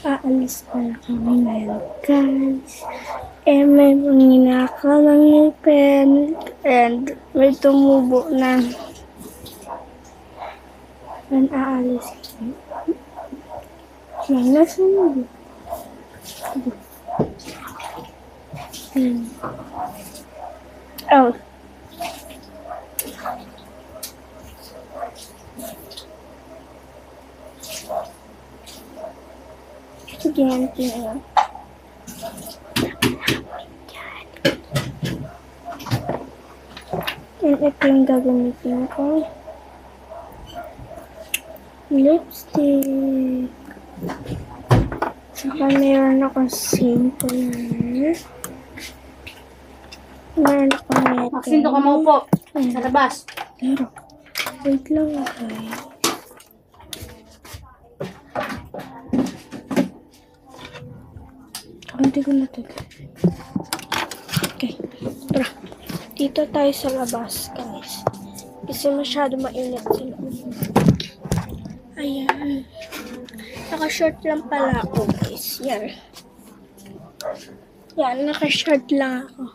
Aalis na kami ngayon, guys. May manginakaw ng ngipin and may tumubo na. And aalis kami. Nasa mo. Oh. Sige, nanti na yun. And ito yung gagamitin ko. Lipstick. Saka meron akong sample na. Meron akong neto. Maxine, doon ka maupo. Sa labas. Pero, wait lang guys. Hindi ko na ito. Okay. Tara. Dito tayo sa labas, guys. Kasi masyado mainit sila. Ayan. Naka-short lang pala ako, guys. Yan. Yan, naka-short lang ako.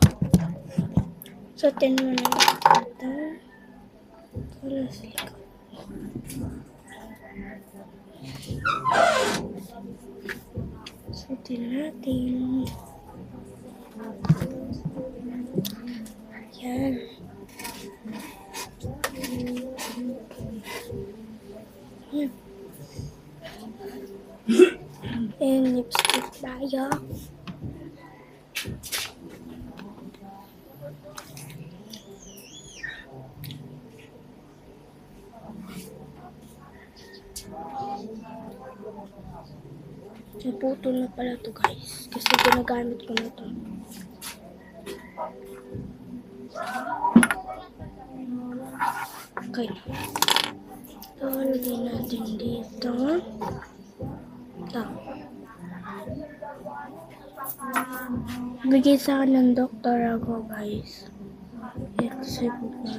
So, tinmo na ito. Para sa likod. Sutin natin. Ayan. Ayan. And lipstick tayo. Naputol na pala to guys. Kasi ginagamit ko na to. Okay. So, lagay natin dito. Ito. Bigay sa akin ng doktor ako guys. Kasi buka.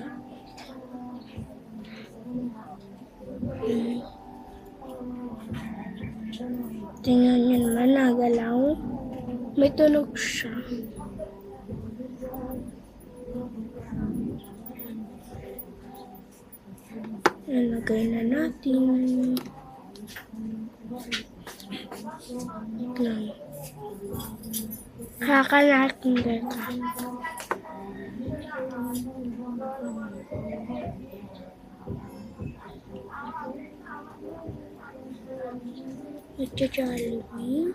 Tingnan nyo naman, nagalaw. May tunog siya. Nalagay na natin. Lang. Kakalaking dito. Jollibee.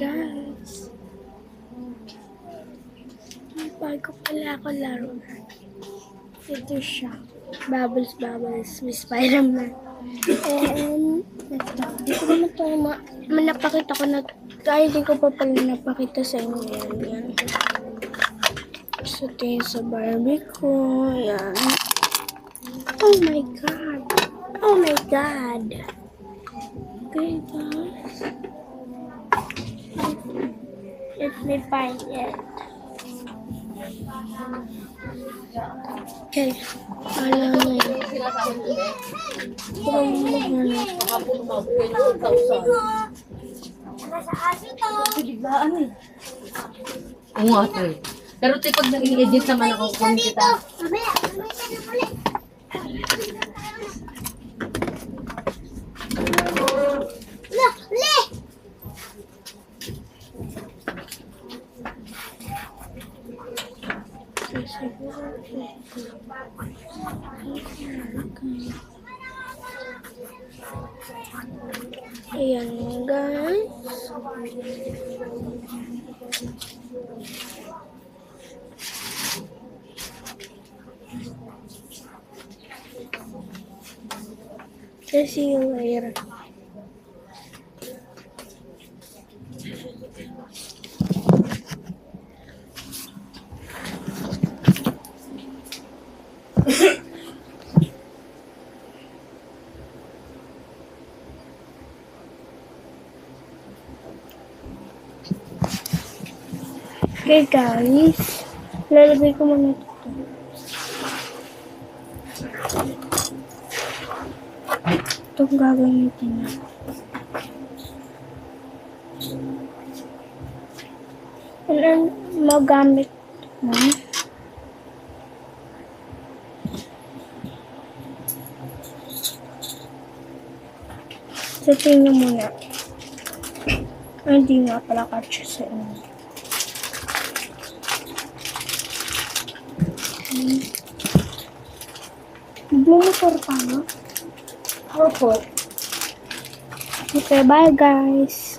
Guys, bago pala ako laro. Ito siya. Bubbles, bubbles. May Spider-Man. And ito. Di ko naman ito napakita ko na. Ay, di ko pa pala napakita sa inyo. Yan. So, ito yung sa Barbie ko. Yan. Oh my God. Oh my God. Okay, guys. Let me find it. Okay. Alam mo yun. Biglaan eh. Oo nga ito eh. Pero ito pag naging agent naman ako kung kita. Mamaya ka na ulit. Look, uli! Ayan guys. See you later. Okay guys, lalagay ko muna ito. Itong gagamitin na. Ano magamit mo? Setting nyo muna. Ay, hindi nga pala catch sa inyo. Bumumotor pa, no? Opo. Okay, bye guys.